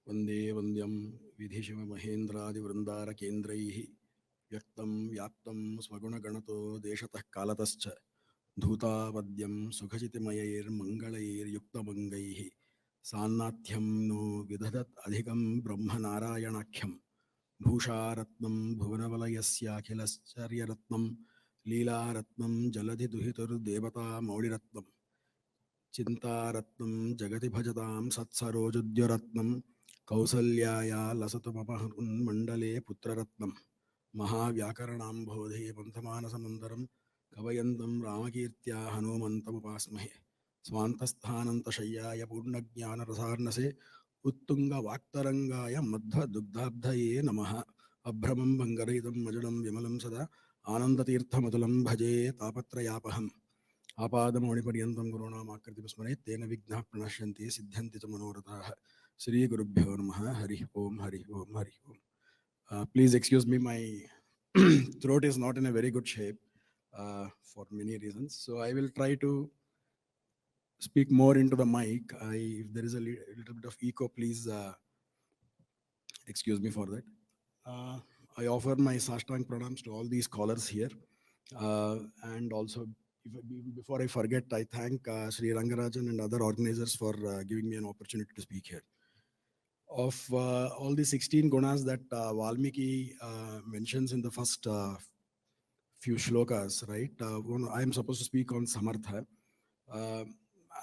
वंदे वंद्यम विधिशिव महेन्द्रादि वृंदार केन्द्रैः व्यक्तं व्याप्तं स्वगुणगणतो देशतः कालतश्च धूतावद्यं सुखचितिमयैर्मङ्गलैर्युक्तमङ्गैः सान्नाथ्यं नो विदधत् अधिकं ब्रह्मनारायणाख्यं भूषारत्नं भुवनवलयस्याखिलश्चर्यरत्नं लीलारत्नं जलधिदुहितुर्देवता मौलिरत्नं चिन्तारत्नं जगति भजतां सत्सरोजुद्यरत्नं कौसल्याया लसतु मम मण्डले पुत्ररत्नं महाव्याकरणाम्भोधे पन्थमानसमन्दरं कवयन्तं रामकीर्त्या हनुमन्तमुपास्महे स्वान्तस्थानन्तशय्याय पूर्णज्ञानरसार्णसे उत्तुङ्गवाक्तरङ्गाय मध्वदुग्धाब्धये नमः अभ्रमं भङ्गरहितं मजडं विमलं सदा आनन्दतीर्थमतुलं भजे तापत्रयापहम् आपादमौलिपर्यन्तं गुरूणामाकृतिस्मरेत् तेन विघ्नाः प्रणश्यन्ति सिद्ध्यन्ति च मनोरथाः श्रीगुरुभ्यो नमः हरिः ओम हरिः ओम हरिः ओम. Please excuse me, my throat is not in a very good shape for many reasons, so I will try to speak more into the mic. If there is a little bit of echo, please excuse me for that. I offer my Sashtang pranams to all these scholars here, and also before I forget, I thank Sri Rangarajan and other organizers for giving me an opportunity to speak here. Of all the 16 gunas that Valmiki mentions in the first few shlokas, right? I am supposed to speak on Samarthya,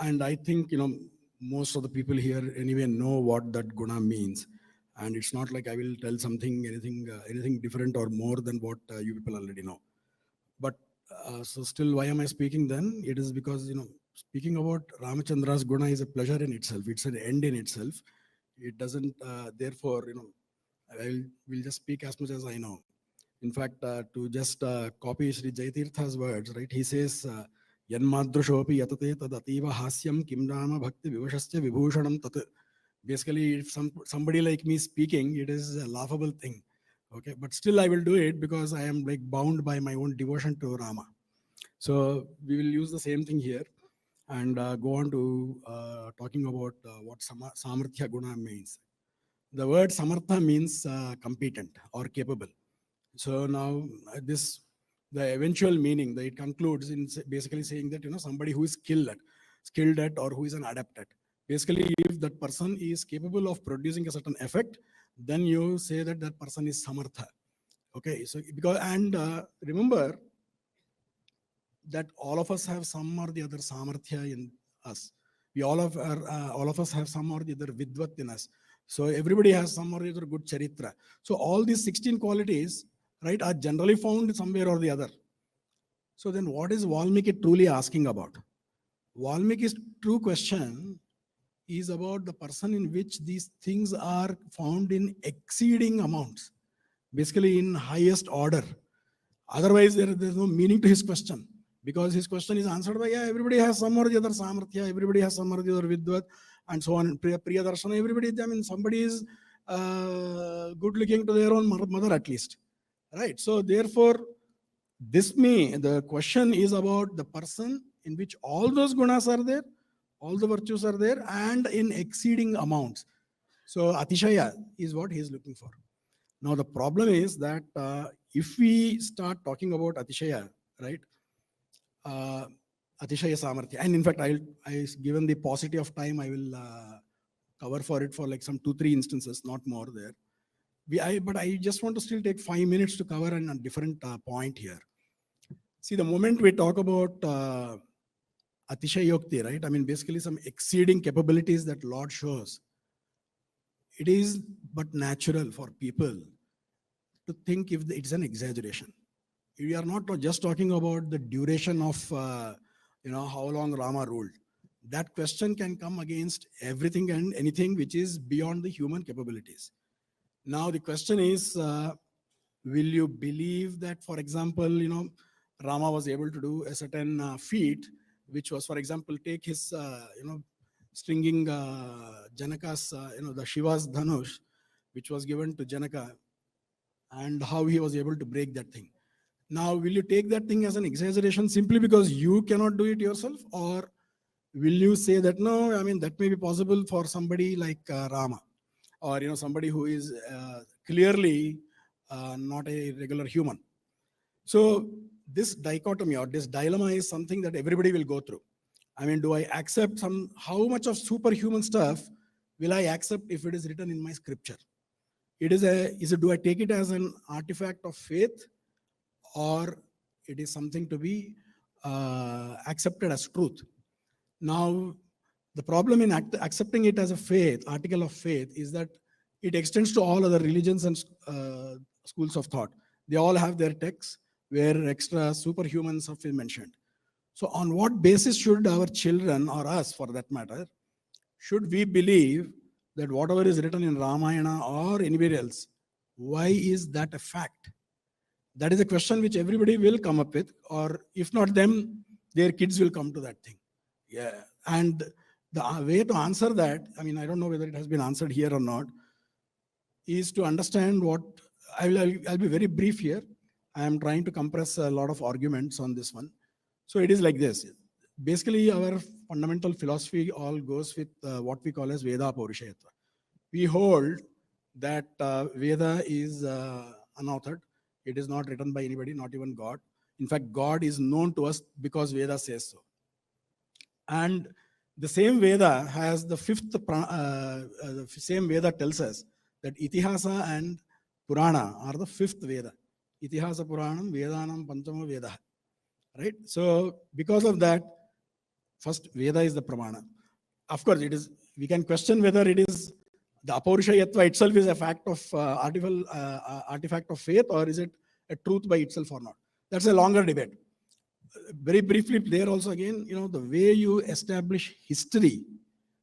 and I think most of the people here anyway know what that guna means, and it's not like I will tell anything different or more than what you people already know. But so still, why am I speaking then? It is because speaking about Ramachandra's guna is a pleasure in itself. It's an end in itself. It doesn't, therefore, we'll just speak as much as I know. In fact, to just copy Sri Jaitirtha's words, right? He says, Yanmadrushopi yatate tadativa hasyam kim nama bhakti vivashasya vibhushanam tat. Basically, if somebody like me speaking, it is a laughable thing. Okay, but still I will do it because I am like bound by my own devotion to Rama. So we will use the same thing here and go on to talking about what Samarthya guna means. The word Samartha means competent or capable. So now the eventual meaning that it concludes in basically saying that somebody who is skilled at or who is an adept at. Basically, if that person is capable of producing a certain effect, then you say that that person is Samartha. Okay, so because remember that all of us have some or the other Samarthya in us. We all of us have some or the other Vidvat in us. So everybody has some or the other good charitra. So all these 16 qualities, right, are generally found somewhere or the other. So then what is Valmiki truly asking about? Valmiki's true question is about the person in which these things are found in exceeding amounts, basically in highest order. Otherwise, there's no meaning to his question, because his question is answered by, yeah, everybody has some or the other Samarthya, everybody has some or the other Vidvat, and so on. Priyadarshana, everybody, I mean, somebody is good looking to their own mother at least, right? So therefore, the question is about the person in which all those gunas are there, all the virtues are there, and in exceeding amounts. So Atishaya is what he is looking for. Now the problem is that if we start talking about Atishaya, right? Atishaya Samarthya, and in fact, given the paucity of time, I will cover for it for like some 2-3 instances, not more there. But I just want to still take 5 minutes to cover a different point here. See, the moment we talk about Atishayokti, right? I mean, basically some exceeding capabilities that Lord shows. It is but natural for people to think if it's an exaggeration. We are not just talking about the duration of, how long Rama ruled. That question can come against everything and anything which is beyond the human capabilities. Now the question is, will you believe that, for example, Rama was able to do a certain feat, which was, for example, take his, stringing Janaka's, the Shiva's Dhanush, which was given to Janaka, and how he was able to break that thing. Now, will you take that thing as an exaggeration simply because you cannot do it yourself? Or will you say that, no, I mean, that may be possible for somebody like Rama? or somebody who is clearly not a regular human. So this dichotomy or this dilemma is something that everybody will go through. I mean, do I accept how much of superhuman stuff will I accept if it is written in my scripture? Do I take it as an artifact of faith, or it is something to be accepted as truth? Now, the problem in accepting it as a faith, article of faith, is that it extends to all other religions and schools of thought. They all have their texts where extra superhuman stuff is mentioned. So on what basis should our children, or us for that matter, should we believe that whatever is written in Ramayana or anywhere else, why is that a fact? That is a question which everybody will come up with, or if not them, their kids will come to that thing. Yeah. And the way to answer that, I mean, I don't know whether it has been answered here or not, is to understand what, I'll be very brief here. I am trying to compress a lot of arguments on this one. So it is like this. Basically, our fundamental philosophy all goes with what we call as Veda Paurishayatva. We hold that Veda is unauthored. It is not written by anybody, not even God. In fact, God is known to us because Veda says so. And the same Veda has the the same Veda tells us that Itihasa and Purana are the fifth Veda. Itihasa Puranam Vedanam Panchama Veda. Right? So because of that, first Veda is the Pramana. Of course, we can question whether it is the Apaurishayatva itself is a fact of artifact of faith, or is it a truth by itself or not. That's a longer debate. Very briefly there also again, the way you establish history,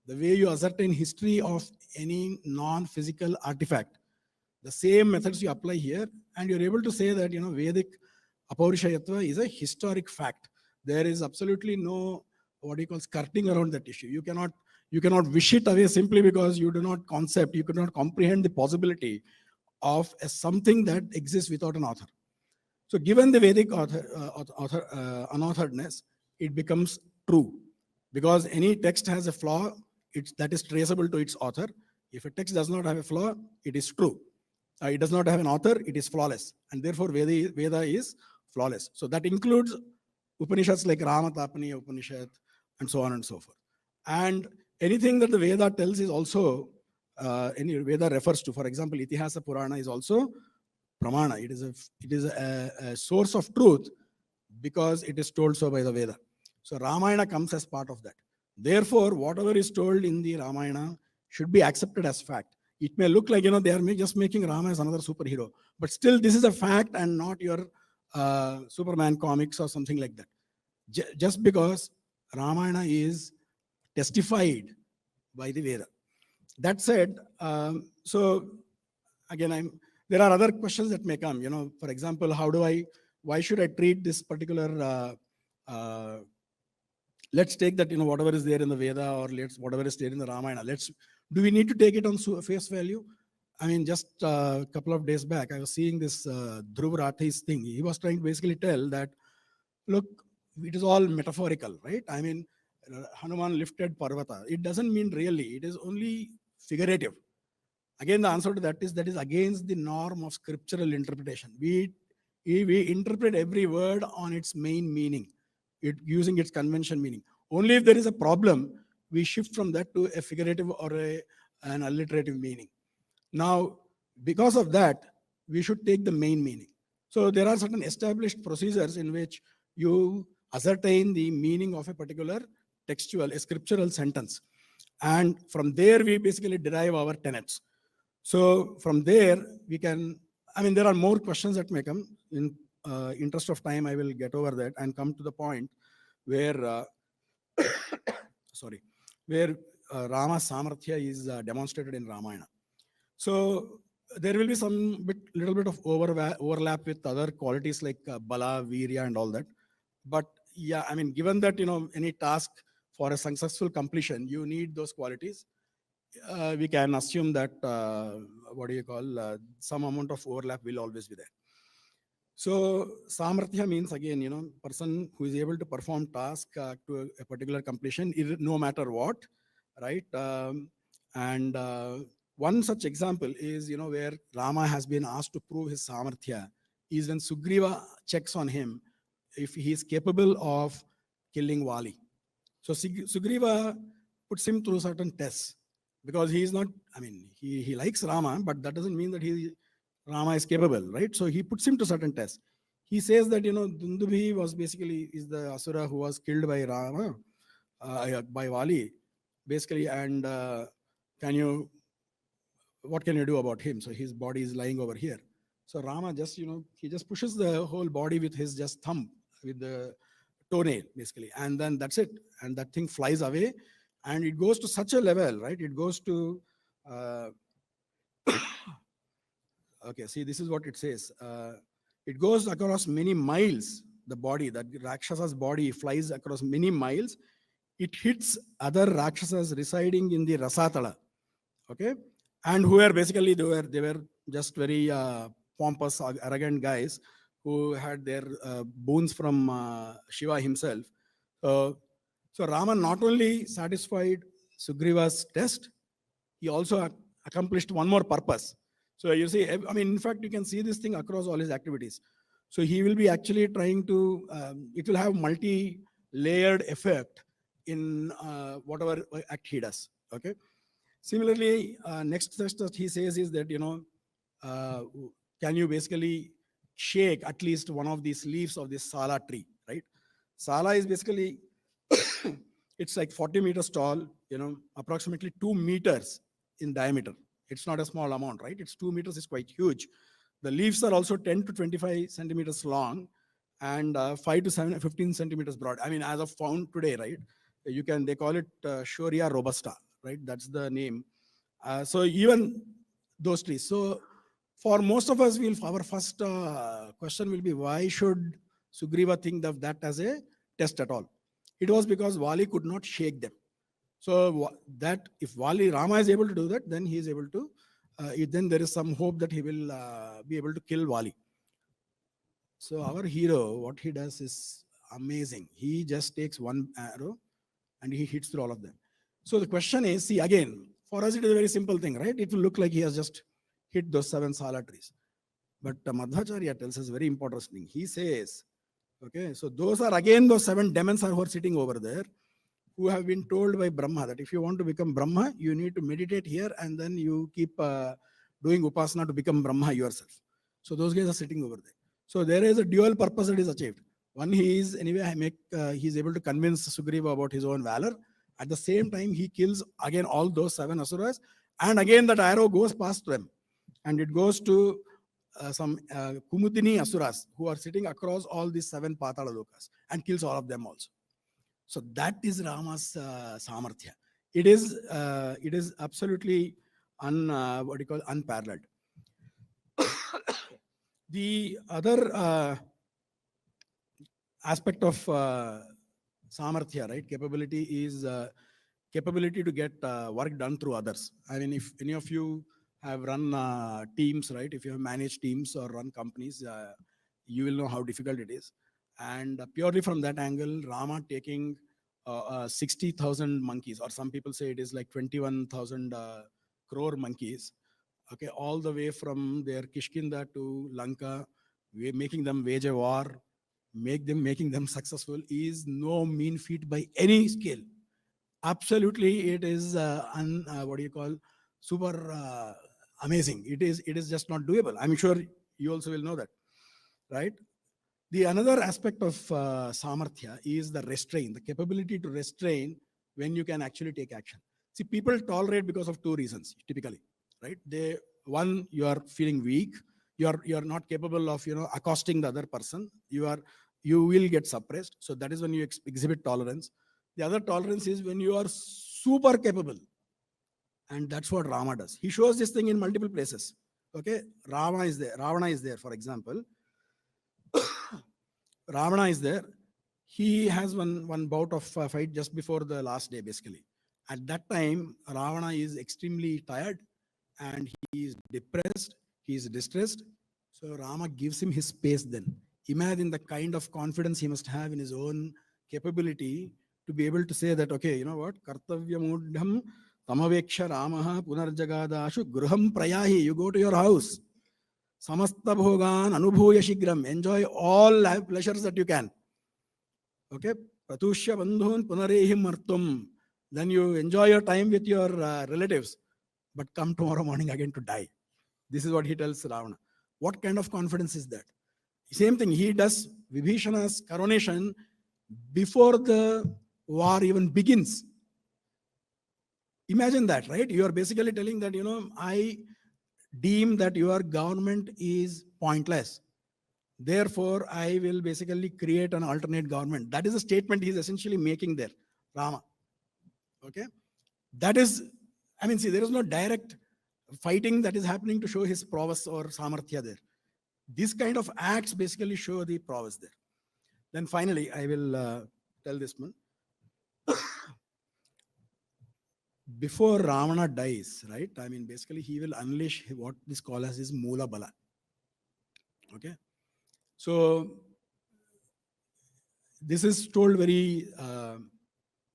the way you ascertain history of any non-physical artifact, the same methods you apply here, and you're able to say that, Vedic Apaurishayatva is a historic fact. There is absolutely no, skirting around that issue. You cannot wish it away simply because you do not you cannot comprehend the possibility of something that exists without an author. So given the Vedic unauthoredness, it becomes true. Because any text has a flaw, that is traceable to its author. If a text does not have a flaw, it is true. It does not have an author, it is flawless. And therefore, Veda is flawless. So that includes Upanishads like Rama Tapani Upanishad, and so on and so forth. And anything that the Veda tells is also, any Veda refers to, for example, Itihasa Purana is also Pramana. It is a source of truth because it is told so by the Veda. So Ramayana comes as part of that. Therefore, whatever is told in the Ramayana should be accepted as fact. It may look like, they are just making Rama as another superhero, but still this is a fact and not your Superman comics or something like that. Just because Ramayana is testified by the Veda. That said, so again, there are other questions that may come. For example, why should I treat this particular? Let's take that whatever is there in the Veda, or whatever is there in the Ramayana. Do we need to take it on face value? I mean, just a couple of days back, I was seeing this Dhruv Rathi's thing. He was trying to basically tell that, look, it is all metaphorical, right? I mean, Hanuman lifted Parvata. It doesn't mean really. It is only figurative. Again, the answer to that is against the norm of scriptural interpretation. We interpret every word on its main meaning, using its convention meaning. Only if there is a problem, we shift from that to a figurative or an alliterative meaning. Now, because of that, we should take the main meaning. So there are certain established procedures in which you ascertain the meaning of a particular a scriptural sentence. And from there, we basically derive our tenets. So from there, we can, there are more questions that may come. In interest of time, I will get over that and come to the point where, Rama's Samarthya is demonstrated in Ramayana. So there will be little bit of overlap with other qualities like Bala, Virya, and all that. But yeah, given that, any task for a successful completion, you need those qualities. We can assume that, some amount of overlap will always be there. So Samarthya means, again, person who is able to perform task to a particular completion, no matter what, right? One such example is, where Rama has been asked to prove his Samarthya, is when Sugriva checks on him if he is capable of killing Vali. So Sugriva puts him through certain tests, because he is not, he likes Rama, but that doesn't mean that Rama is capable, right? So he puts him to certain tests. He says that, Dundubhi is the Asura who was killed by Rama, by Vali, basically, and what can you do about him? So his body is lying over here. So Rama just, he just pushes the whole body with his just thumb, with the toenail, basically. And then that's it. And that thing flies away. And it goes to such a level, right? It goes to, okay, see, this is what it says. It goes across many miles, the body, that Rakshasa's body flies across many miles. It hits other Rakshasas residing in the Rasatala, okay? And who were basically, they were just very pompous, arrogant guys who had their boons from Shiva himself. So Rama not only satisfied Sugriva's test, he also accomplished one more purpose. So you see, in fact, you can see this thing across all his activities. So he will be actually trying to, it will have multi-layered effect in whatever act he does, okay? Similarly, next test that he says is that, uh, can you basically shake at least one of these leaves of this Sala tree, right? Sala is basically, it's like 40 meters tall, approximately 2 meters in diameter. It's not a small amount, right? It's 2 meters, is quite huge. The leaves are also 10 to 25 centimeters long and 5 to 15 centimeters broad. As of found today, right? They call it Shoria robusta, right? That's the name. So even those trees. So for most of us, our first question will be, why should Sugriva think of that as a test at all? It was because Vali could not shake them. So that if Rama is able to do that, then he is able to, then there is some hope that he will be able to kill Vali. So our hero, what he does is amazing. He just takes one arrow and he hits through all of them. So the question is, see, again, for us it is a very simple thing, right? It will look like he has just hit those 7 Sala trees. But Madhvacharya tells us very important thing. He says, okay, so those are again those 7 demons who are sitting over there, who have been told by Brahma that if you want to become Brahma, you need to meditate here and then you keep doing upasana to become Brahma yourself. So those guys are sitting over there. So there is a dual purpose that is achieved. One, he is anyway, he's able to convince Sugriva about his own valor. At the same time, he kills again all those 7 asuras, and again that arrow goes past them, and it goes to some Kumudini asuras who are sitting across all these 7 Patala lokas and kills all of them also. So that is Rama's Samarthya. It is absolutely unparalleled. The other aspect of Samarthya, right, capability, is capability to get work done through others. If any of you have run teams, right, if you have managed teams or run companies, you will know how difficult it is. And purely from that angle, Rama taking 60,000 monkeys, or some people say it is like 21,000 crore monkeys, okay, all the way from their Kishkinda to Lanka, making them wage a war, making them successful, is no mean feat by any scale. Absolutely, it is super amazing. It is just not doable. I'm sure you also will know that, right? The another aspect of Samarthya is the restraint, the capability to restrain when you can actually take action. See, people tolerate because of 2 reasons, typically, right? One, you are feeling weak, you are not capable of accosting the other person, you will get suppressed. So that is when you exhibit tolerance. The other tolerance is when you are super capable, and that's what Rama does. He shows this thing in multiple places. Okay, Ravana is there, for example. Ravana is there. He has one bout of fight just before the last day, basically. At that time, Ravana is extremely tired and he is depressed, he is distressed. So Rama gives him his space then. Imagine the kind of confidence he must have in his own capability to be able to say that, okay, you know what, kartavyamudham Tamaveksha Ramaha Punarjagadashu Gruham Prayahi. You go to your house. Samasta Bhogan Anubhuya Shigram. Enjoy all life pleasures that you can. Okay? Pratushya Bandhun Punarehim Martum. Then you enjoy your time with your relatives. But come tomorrow morning again to die. This is what he tells Ravana. What kind of confidence is that? Same thing, he does Vibhishana's coronation before the war even begins. Imagine that, right? You are basically telling that, I deem that your government is pointless. Therefore, I will basically create an alternate government. That is a statement he's essentially making there, Rama. Okay? That is, see, there is no direct fighting that is happening to show his prowess or Samarthya there. These kind of acts basically show the prowess there. Then finally, I will tell this one. Before Ravana dies, right? Basically, he will unleash what is called as his Moola Bala. Okay? So, this is told very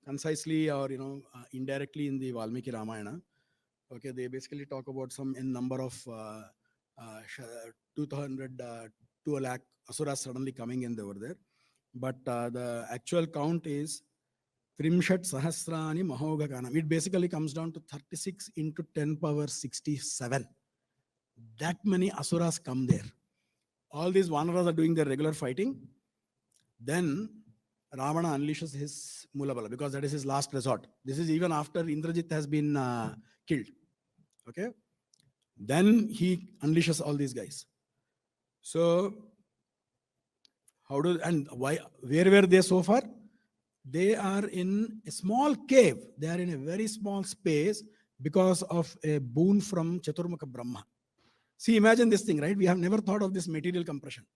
concisely or, indirectly in the Valmiki Ramayana. Okay, they basically talk about some number of 200 to a lakh asuras suddenly coming in over there. But the actual count is Trimshat Sahasrani Mahogakanam. It basically comes down to 36 into 10 power 67. That many asuras come there. All these Vanaras are doing their regular fighting. Then Ravana unleashes his Mulabala because that is his last resort. This is even after Indrajit has been killed. Okay? Then he unleashes all these guys. So, where were they so far? They are in a small cave. They are in a very small space because of a boon from Chaturmukha Brahma. See, imagine this thing, right? We have never thought of this material compression.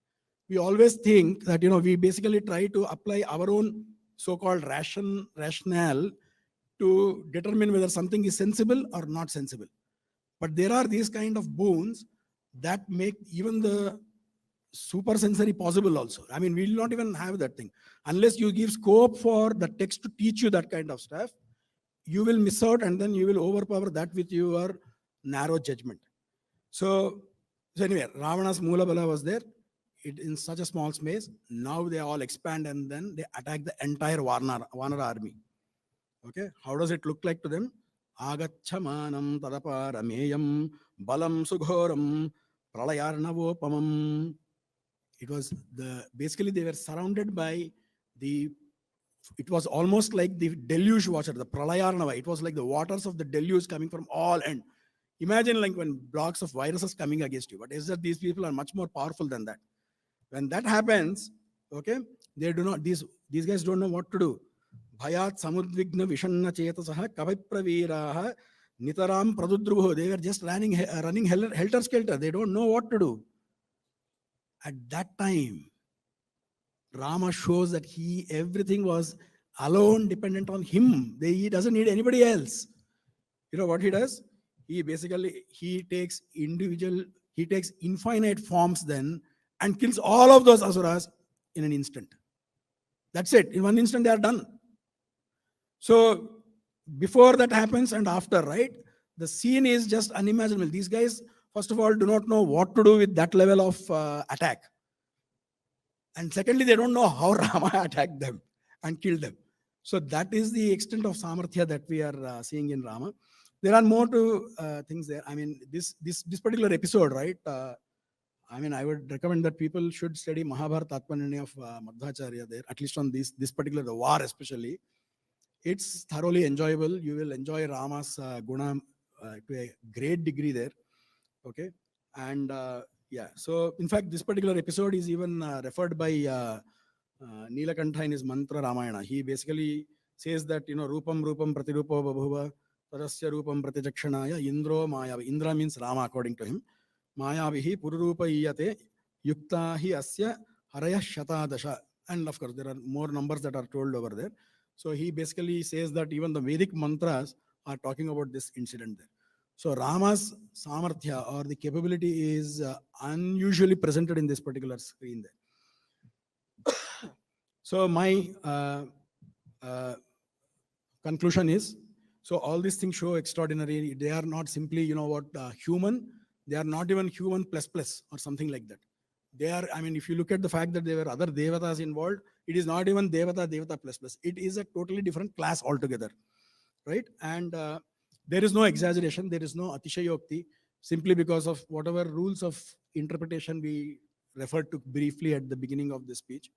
We always think that, we basically try to apply our own so-called rationale to determine whether something is sensible or not sensible. But there are these kind of boons that make even the super sensory possible also. We will not even have that thing. Unless you give scope for the text to teach you that kind of stuff, you will miss out and then you will overpower that with your narrow judgment. So anyway, Ravana's Moola Bala was there. In such a small space. Now they all expand and then they attack the entire Vanara army. Okay, how does it look like to them? Agachamanam tadaparameyam balam sughoram pralayarnavopamam. It was basically they were surrounded by it was almost like the deluge water, the pralayarnava. It was like the waters of the deluge coming from all ends. Imagine like when blocks of viruses coming against you. But is that these people are much more powerful than that. When that happens, okay, they do not, these guys don't know what to do. Bhayat samudvigna vishanna chetasaha kavipraviraha nitaram pradudruho. They were just running helter-skelter. They don't know what to do. At that time, Rama shows that everything was alone dependent on him. He doesn't need anybody else. You know what he does? He takes infinite forms then and kills all of those asuras in an instant. That's it. In one instant, they are done. So, before that happens and after, right, the scene is just unimaginable. These guys, first of all, do not know what to do with that level of attack. And secondly, they don't know how Rama attacked them and killed them. So, that is the extent of Samarthya that we are seeing in Rama. There are more to things there. This particular episode, right, I would recommend that people should study Mahabharata Atmanirnaya of Madhvacharya there, at least on this particular, the war especially. It's thoroughly enjoyable. You will enjoy Rama's guna to a great degree there. Okay. And so in fact, this particular episode is even referred by Nilakantha in his mantra Ramayana. He basically says that, Rupam Pratirupo Babhuva, Tarasya Rupam Pratijakshanaya, Indro Maya. Indra means Rama according to him. Mayavihi Pururupa Iyate Yukta hi Asya Haraya Shatadasha. And of course, there are more numbers that are told over there. So he basically says that even the Vedic mantras are talking about this incident there. So Rama's Samarthya or the capability is unusually presented in this particular screen there. So my conclusion is So all these things show extraordinary. They are not simply, human. They are not even human plus plus or something like that. They are, if you look at the fact that there were other devatas involved, it is not even devata plus plus. It is a totally different class altogether, right? And there is no exaggeration. There is no atishayokti, simply because of whatever rules of interpretation we referred to briefly at the beginning of this speech,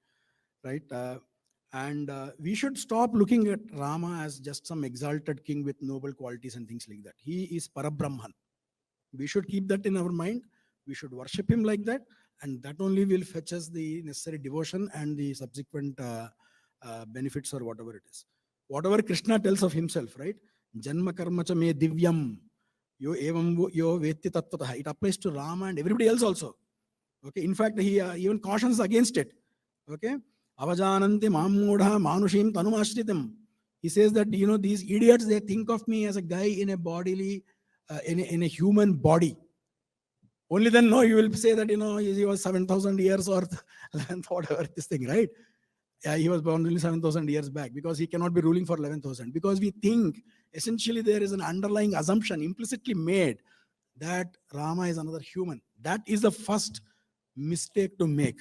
right? And we should stop looking at Rama as just some exalted king with noble qualities and things like that. He is Parabrahman. We should keep that in our mind. We should worship him like that, and that only will fetch us the necessary devotion and the subsequent benefits or whatever it is. Whatever Krishna tells of himself, right? Janma karma cha me divyam yo evam yo vetti tattvataha. It applies to Rama and everybody else also. Okay. In fact, he even cautions against it. Okay. Avajananti mammudha manushim tanumashritam. He says that, these idiots, they think of me as a guy in a bodily, in a human body. Only then, no, you will say that, he was 7,000 years or whatever this thing, right? Yeah, he was born only 7,000 years back, because he cannot be ruling for 11,000. Because we think, essentially, there is an underlying assumption implicitly made that Rama is another human. That is the first mistake to make,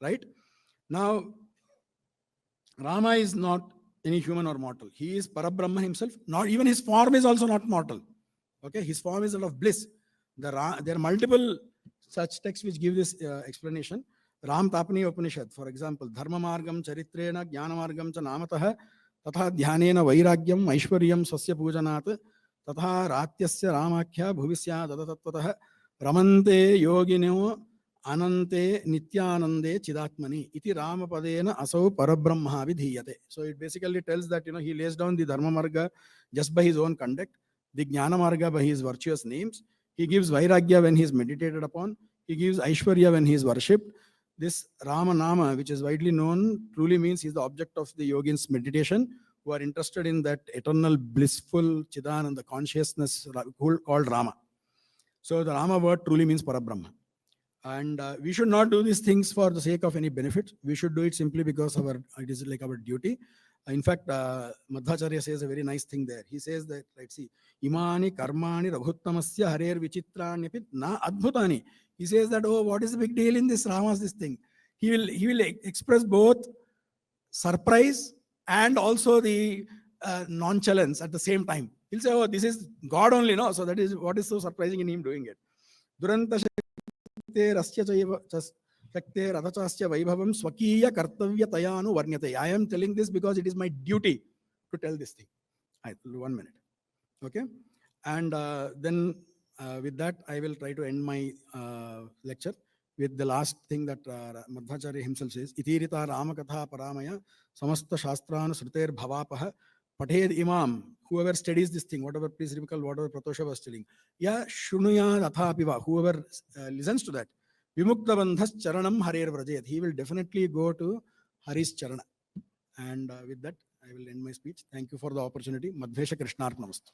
right? Now, Rama is not any human or mortal. He is Parabrahma himself. Not even his form is also not mortal. Okay, his form is of bliss. There are multiple such texts which give this explanation. Ram Tapani Upanishad, for example, Dharma Margam Charitrena Jnana Margam cha Namataha Tatha Dhyanena Vairagyam Aishwaryam Swasya Pujanat Tatha Ratyasya Ramakya Bhuvisya Dadatatvatah Ramante Yogino Anante Nityanande Chidatmani Iti Ramapadena Asau Parabrahma Vidhiyate. So it basically tells that, he lays down the Dharma Marga just by his own conduct, the Jnana Marga by his virtuous names. He gives Vairagya when he is meditated upon. He gives Aishwarya when he is worshipped. This Rama Nama, which is widely known, truly means he is the object of the yogins' meditation, who are interested in that eternal blissful Chidananda consciousness called Rama. So the Rama word truly means Parabrahma. And we should not do these things for the sake of any benefit. We should do it simply because it is like our duty. In fact, Madhvacharya says a very nice thing there. He says that, let's see, Imani karmani raghuttamasya harer vichitranyapit na adbhutani. He says that, what is the big deal in this Rama's this thing? He will express both surprise and also the nonchalance at the same time. He'll say, this is God only, no? So that is what is so surprising in him doing it. Duranta I am telling this because it is my duty to tell this thing. 1 minute. Okay. And then with that, I will try to end my lecture with the last thing that Madhvacharya himself says. Itirita Ramakatha Paramaya Samasta Shastrana Sruter Bhavapaha Pathed Imam. Whoever studies this thing, whatever, please recall whatever Pratosha was telling. Ya Shunuya Athapiva. Whoever listens to that. Vimukta Bandhas Charanam Harer Vrajayat. He will definitely go to Hari's Charana. And with that, I will end my speech. Thank you for the opportunity. Madhvesha Krishnarpnamastu.